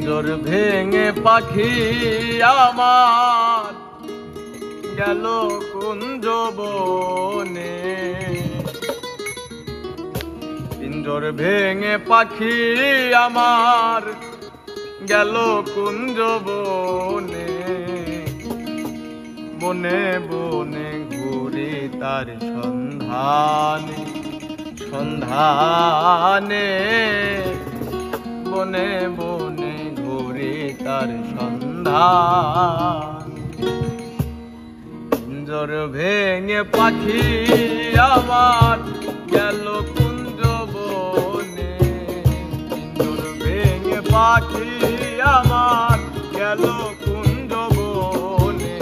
পিঞ্জর ভেঙে পাখি আমার গেল কুঞ্জ বনে। পিঞ্জর ভেঙে পাখি আমার গেল কুঞ্জ বনে। বনে বনে ঘুরি তার সন্ধানে সন্ধানে। বনে বনে ঘুরি তার সন্ধান। পিঞ্জর ভেঙে পাখি আমার গেল কুঞ্জ বনে। পিঞ্জর ভেঙে পাখি আমার গেল কুঞ্জ বনে।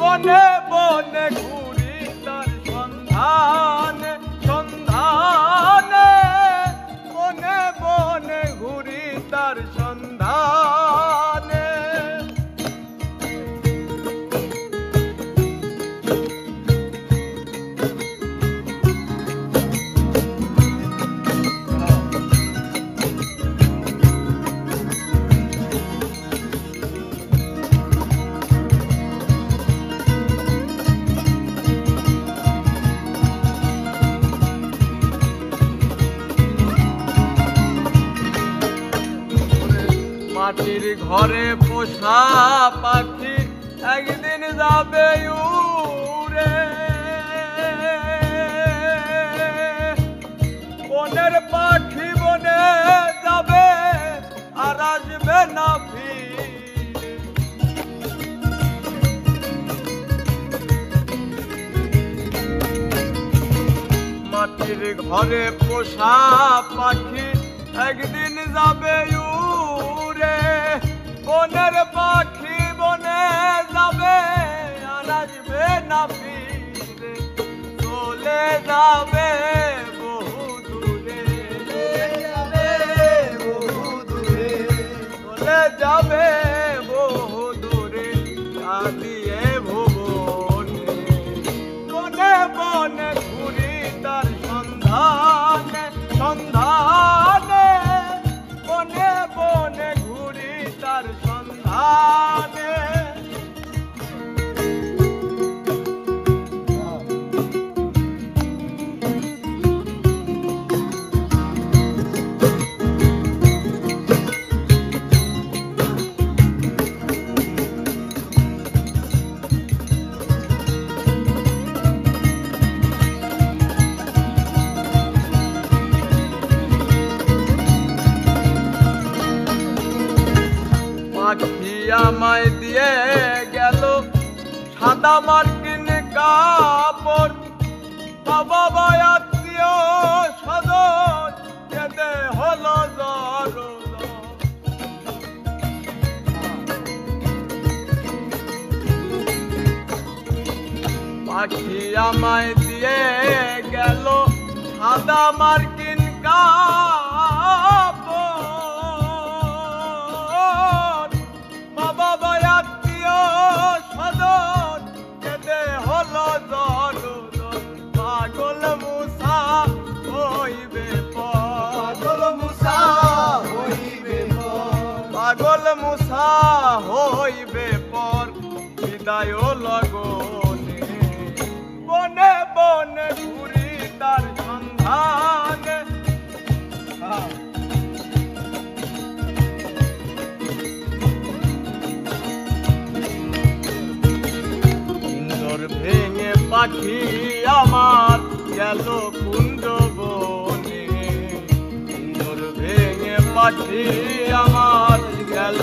বনে বনে ঘুরি তার সন্ধানে সন্ধানে। বনে বনে ঘুরি তার সন্ধানে। মাটির ঘরে পোষা পাখি একদিন যাবে উড়ে। বনের পাখি বনে যাবে আর আসবে না ফিরে। মাটির ঘরে পোষা পাখি একদিন যাবে উড়ে। বনের পাখি বনে যাবে আর আসবে না ফিরে। চলে যাবে বহু দূরে। চলে যাবে বহু দূরে কাঁদিয়ে ভুবনে। বনে বনে ঘুরি তার সন্ধানে সন্ধানে। বনে বনে ঘুরি তার সন্ধানে। পাখি আমায় দিয়ে গেল সাদা মার্কিন কাপড়। বাবা ভাই আত্মীয় স্বজন কেঁদে হলো জড়। পাখি আমায় দিয়ে গেল সাদা মার্কিন কাপড়। বাবা ভাই আত্মীয় স্বজন কেঁদে হলো জড়। পাগল মুসা হইবে পর। পাগল মুসা হইবে পর। পাগল মুসা হইবে পর বিদায় লগনে। বনে বনে ঘুরি তার সন্ধানে। পিঞ্জর ভেঙে পাখি আমার গেল কুঞ্জ বনে। পিঞ্জর ভেঙে পাখি আমার গেল